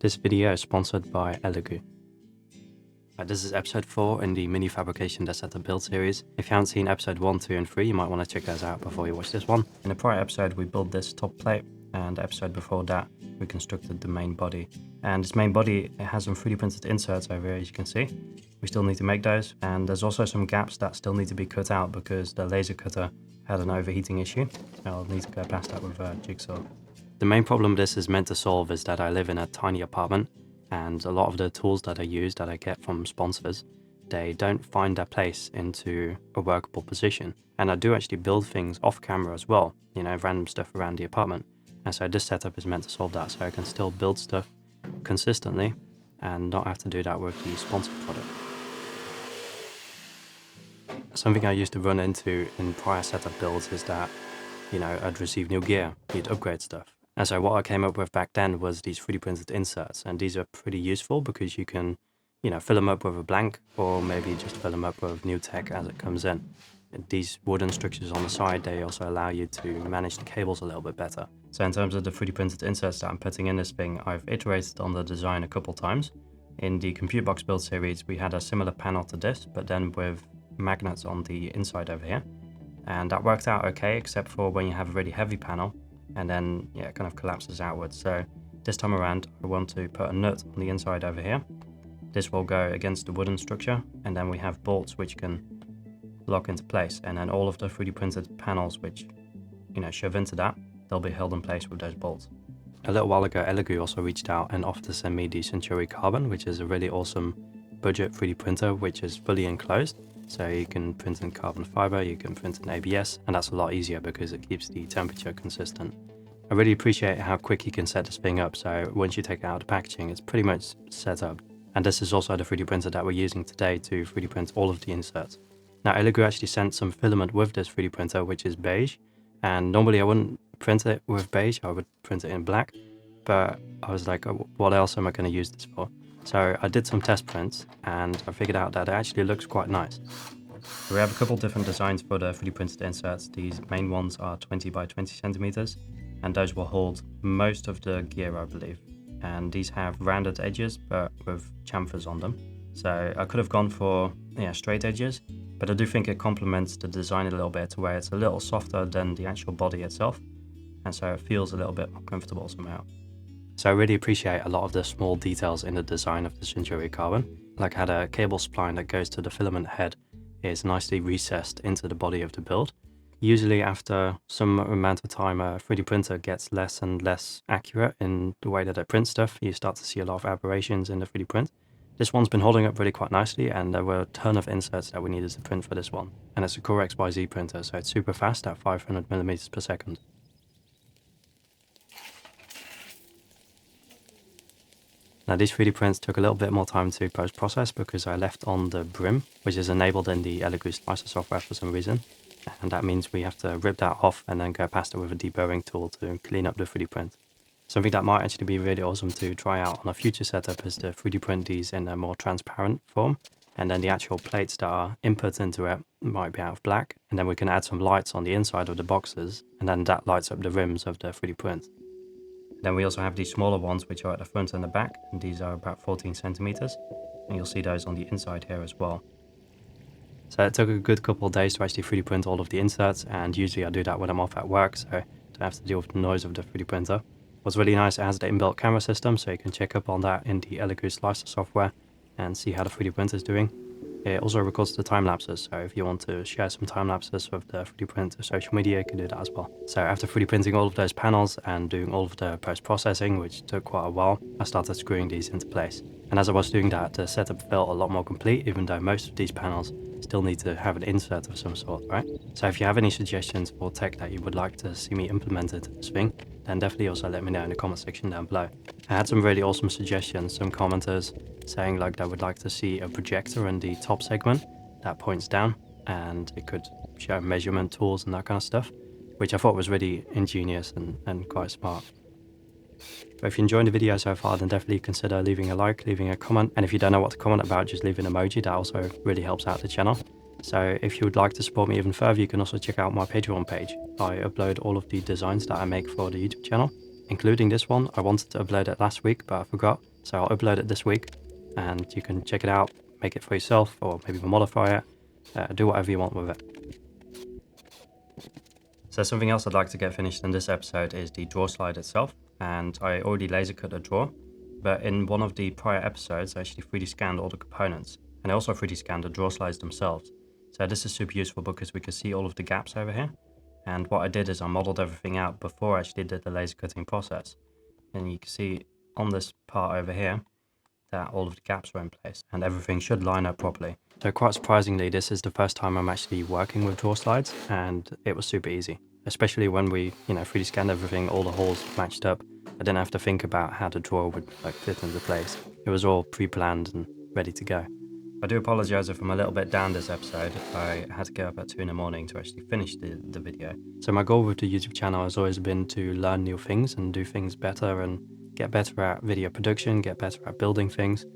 This video is sponsored by Elegoo. This is episode 4 in the mini fabrication desk setup build series. If you haven't seen episode 1, 2 and 3, you might want to check those out before you watch this one. In the prior episode we built this top plate, and the episode before that we constructed the main body. And this main body, it has some 3D printed inserts over here, as you can see. We still need to make those, and there's also some gaps that still need to be cut out because the laser cutter had an overheating issue. I'll need to go past that with a jigsaw. The main problem this is meant to solve is that I live in a tiny apartment, and a lot of the tools that I use that I get from sponsors, they don't find their place into a workable position. And I do actually build things off camera as well, you know, random stuff around the apartment. And so this setup is meant to solve that, so I can still build stuff consistently and not have to do that with the sponsored product. Something I used to run into in prior setup builds is that, you know, I'd receive new gear, you'd upgrade stuff. And so what I came up with back then was these 3D printed inserts, and these are pretty useful because you can, you know, fill them up with a blank or maybe just fill them up with new tech as it comes in. These wooden structures on the side, they also allow you to manage the cables a little bit better. So in terms of the 3D printed inserts that I'm putting in this thing, I've iterated on the design a couple times. In the Compute Box build series, we had a similar panel to this, but then with magnets on the inside over here. And that worked out okay, except for when you have a really heavy panel, and then, yeah, it kind of collapses outwards. So this time around, I want to put a nut on the inside over here. This will go against the wooden structure, and then we have bolts which can lock into place. And then all of the 3D printed panels which, you know, shove into that, they'll be held in place with those bolts. A little while ago, Elegoo also reached out and offered to send me the Centuri Carbon, which is a really awesome budget 3D printer, which is fully enclosed. So you can print in carbon fiber, you can print in ABS, and that's a lot easier because it keeps the temperature consistent. I really appreciate how quick you can set this thing up, so once you take it out of the packaging, it's pretty much set up. And this is also the 3D printer that we're using today to 3D print all of the inserts. Now, Elegoo actually sent some filament with this 3D printer, which is beige, and normally I wouldn't print it with beige, I would print it in black, but I was like, oh, what else am I going to use this for? So I did some test prints and I figured out that it actually looks quite nice. We have a couple different designs for the 3D printed inserts. These main ones are 20 by 20 centimeters, and those will hold most of the gear, I believe. And these have rounded edges, but with chamfers on them. So I could have gone for, yeah, straight edges, but I do think it complements the design a little bit to where it's a little softer than the actual body itself. And so it feels a little bit more comfortable somehow. So I really appreciate a lot of the small details in the design of the Centuri Carbon. Like how the cable spline that goes to the filament head is nicely recessed into the body of the build. Usually after some amount of time, a 3D printer gets less and less accurate in the way that it prints stuff. You start to see a lot of aberrations in the 3D print. This one's been holding up really quite nicely, and there were a ton of inserts that we needed to print for this one. And it's a Core XYZ printer, so it's super fast at 500 millimeters per second. Now these 3D prints took a little bit more time to post-process because I left on the brim, which is enabled in the Elegoo slicer software for some reason. And that means we have to rip that off and then go past it with a deburring tool to clean up the 3D print. Something that might actually be really awesome to try out on a future setup is to 3D print these in a more transparent form. And then the actual plates that are input into it might be out of black. And then we can add some lights on the inside of the boxes, and then that lights up the rims of the 3D print. Then we also have these smaller ones which are at the front and the back, and these are about 14 centimeters, and you'll see those on the inside here as well. So it took a good couple of days to actually 3D print all of the inserts, and usually I do that when I'm off at work, so I don't have to deal with the noise of the 3D printer. What's really nice, it has the inbuilt camera system, so you can check up on that in the Elegoo slicer software and see how the 3D printer is doing. It also records the time lapses, so if you want to share some time lapses with the 3D print to social media, you can do that as well. So after 3D printing all of those panels and doing all of the post-processing, which took quite a while, I started screwing these into place. And as I was doing that, the setup felt a lot more complete, even though most of these panels still need to have an insert of some sort, right? So if you have any suggestions for tech that you would like to see me implemented in this thing, then definitely also let me know in the comment section down below. I had some really awesome suggestions, some commenters saying like they would like to see a projector in the top segment that points down, and it could show measurement tools and that kind of stuff, which I thought was really ingenious and quite smart. But if you enjoyed the video so far, then definitely consider leaving a like, leaving a comment, and if you don't know what to comment about, just leave an emoji. That also really helps out the channel. So if you would like to support me even further, you can also check out my Patreon page. I upload all of the designs that I make for the YouTube channel, including this one. I wanted to upload it last week, but I forgot. So I'll upload it this week and you can check it out, make it for yourself, or maybe modify it, do whatever you want with it. So something else I'd like to get finished in this episode is the drawer slide itself. And I already laser cut a drawer, but in one of the prior episodes, I actually 3D scanned all the components. And I also 3D scanned the drawer slides themselves. So this is super useful because we can see all of the gaps over here. And what I did is I modeled everything out before I actually did the laser cutting process. And you can see on this part over here that all of the gaps are in place and everything should line up properly. So quite surprisingly, this is the first time I'm actually working with drawer slides, and it was super easy. Especially when we, 3D scanned everything, all the holes matched up. I didn't have to think about how the drawer would fit into place. It was all pre-planned and ready to go. I do apologize if I'm a little bit down this episode. I had to get up at 2 in the morning to actually finish the video. So my goal with the YouTube channel has always been to learn new things and do things better and get better at video production, get better at building things.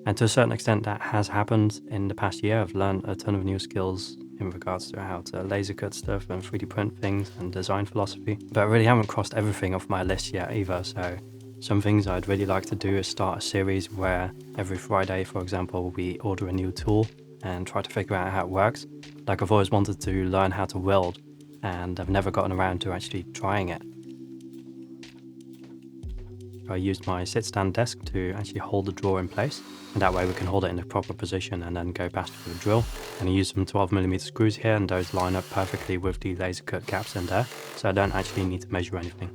And to a certain extent that has happened in the past year. I've learned a ton of new skills in regards to how to laser cut stuff and 3D print things and design philosophy. But I really haven't crossed everything off my list yet either, so some things I'd really like to do is start a series where every Friday, for example, we order a new tool and try to figure out how it works. Like I've always wanted to learn how to weld, and I've never gotten around to actually trying it. I used my sit-stand desk to actually hold the drawer in place, and that way we can hold it in the proper position and then go past with a drill. And I used some 12mm screws here, and those line up perfectly with the laser cut gaps in there, so I don't actually need to measure anything.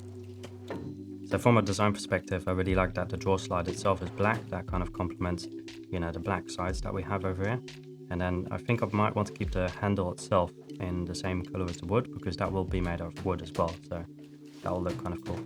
So from a design perspective, I really like that the drawer slide itself is black. That kind of complements, the black sides that we have over here. And then I think I might want to keep the handle itself in the same color as the wood, because that will be made out of wood as well, so that will look kind of cool.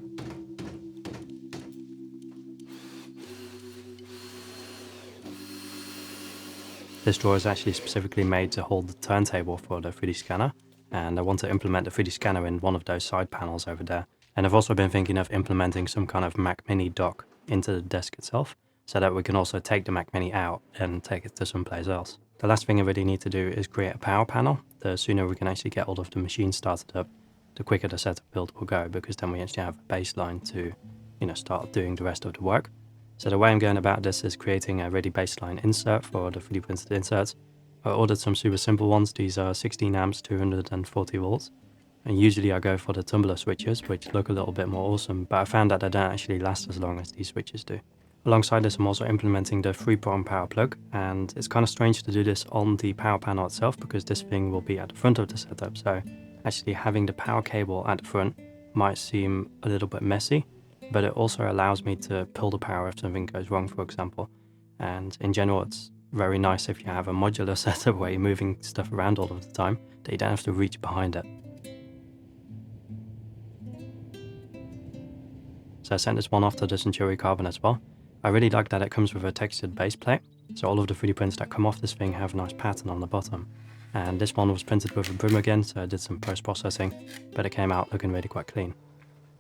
This drawer is actually specifically made to hold the turntable for the 3D scanner, and I want to implement the 3D scanner in one of those side panels over there. And I've also been thinking of implementing some kind of Mac Mini dock into the desk itself, so that we can also take the Mac Mini out and take it to someplace else. The last thing I really need to do is create a power panel. The sooner we can actually get all of the machines started up, the quicker the setup build will go, because then we actually have a baseline to, start doing the rest of the work. So the way I'm going about this is creating a ready baseline insert for the 3D printed inserts. I ordered some super simple ones. These are 16 amps, 240 volts. And usually I go for the tumbler switches, which look a little bit more awesome, but I found that they don't actually last as long as these switches do. Alongside this, I'm also implementing the 3-prong power plug, and it's kind of strange to do this on the power panel itself because this thing will be at the front of the setup, so actually having the power cable at the front might seem a little bit messy, but it also allows me to pull the power if something goes wrong, for example. And in general, it's very nice if you have a modular setup where you're moving stuff around all of the time, that you don't have to reach behind it. So I sent this one off to the Centuri carbon as well. I really like that it comes with a textured base plate, so all of the 3D prints that come off this thing have a nice pattern on the bottom. And this one was printed with a brim again, so I did some post-processing, but it came out looking really quite clean.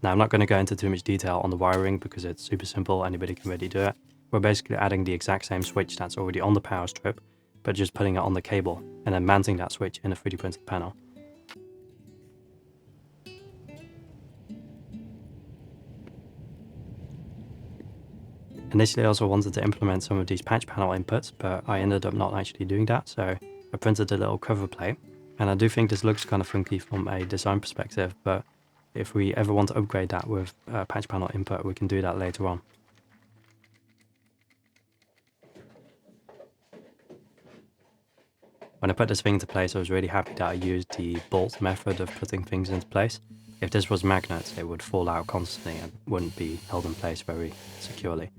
Now I'm not going to go into too much detail on the wiring because it's super simple, anybody can really do it. We're basically adding the exact same switch that's already on the power strip, but just putting it on the cable and then mounting that switch in a 3D printed panel. Initially I also wanted to implement some of these patch panel inputs, but I ended up not actually doing that, so I printed a little cover plate. And I do think this looks kind of funky from a design perspective, but if we ever want to upgrade that with a patch panel input, we can do that later on. When I put this thing into place, I was really happy that I used the bolt method of putting things into place. If this was magnets, it would fall out constantly and wouldn't be held in place very securely.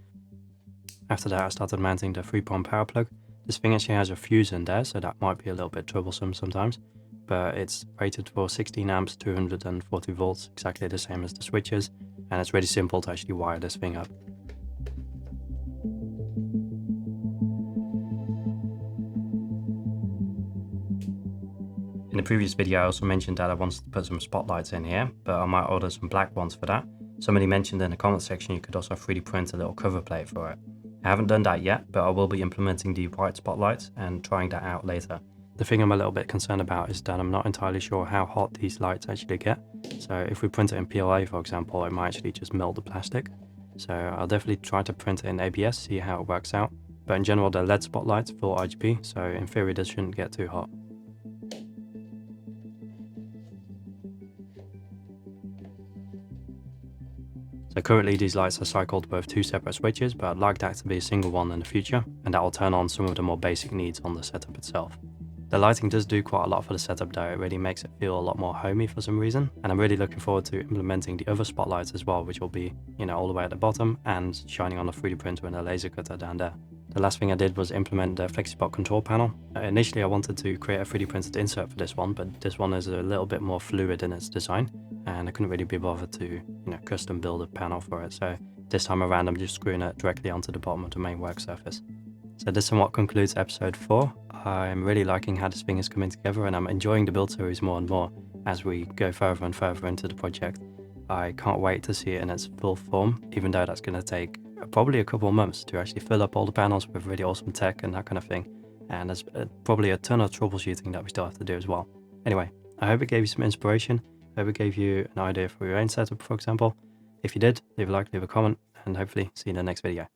After that, I started mounting the 3-prong power plug. This thing actually has a fuse in there, so that might be a little bit troublesome sometimes, but it's rated for 16 amps, 240 volts, exactly the same as the switches, and it's really simple to actually wire this thing up. In the previous video I also mentioned that I wanted to put some spotlights in here, but I might order some black ones for that. Somebody mentioned in the comment section you could also 3D print a little cover plate for it. I haven't done that yet, but I will be implementing the white spotlights and trying that out later. The thing I'm a little bit concerned about is that I'm not entirely sure how hot these lights actually get. So if we print it in PLA, for example, it might actually just melt the plastic. So I'll definitely try to print it in ABS, see how it works out. But in general, they're LED spotlights, full RGB, so in theory this shouldn't get too hot. So currently these lights are cycled with 2 separate switches, but I'd like that to be a single one in the future, and that will turn on some of the more basic needs on the setup itself. The lighting does do quite a lot for the setup though, it really makes it feel a lot more homey for some reason, and I'm really looking forward to implementing the other spotlights as well, which will be, all the way at the bottom and shining on the 3D printer and a laser cutter down there. The last thing I did was implement the FlexiBot control panel. Initially I wanted to create a 3D printed insert for this one, but this one is a little bit more fluid in its design, and I couldn't really be bothered to, custom build a panel for it, so this time around I'm just screwing it directly onto the bottom of the main work surface. So this somewhat concludes episode 4. I'm really liking how this thing is coming together, and I'm enjoying the build series more and more as we go further and further into the project. I can't wait to see it in its full form, even though that's going to take probably a couple of months to actually fill up all the panels with really awesome tech and that kind of thing. And there's probably a ton of troubleshooting that we still have to do as well. Anyway, I hope it gave you some inspiration. I hope it gave you an idea for your own setup, for example. If you did, leave a like, leave a comment, and hopefully see you in the next video.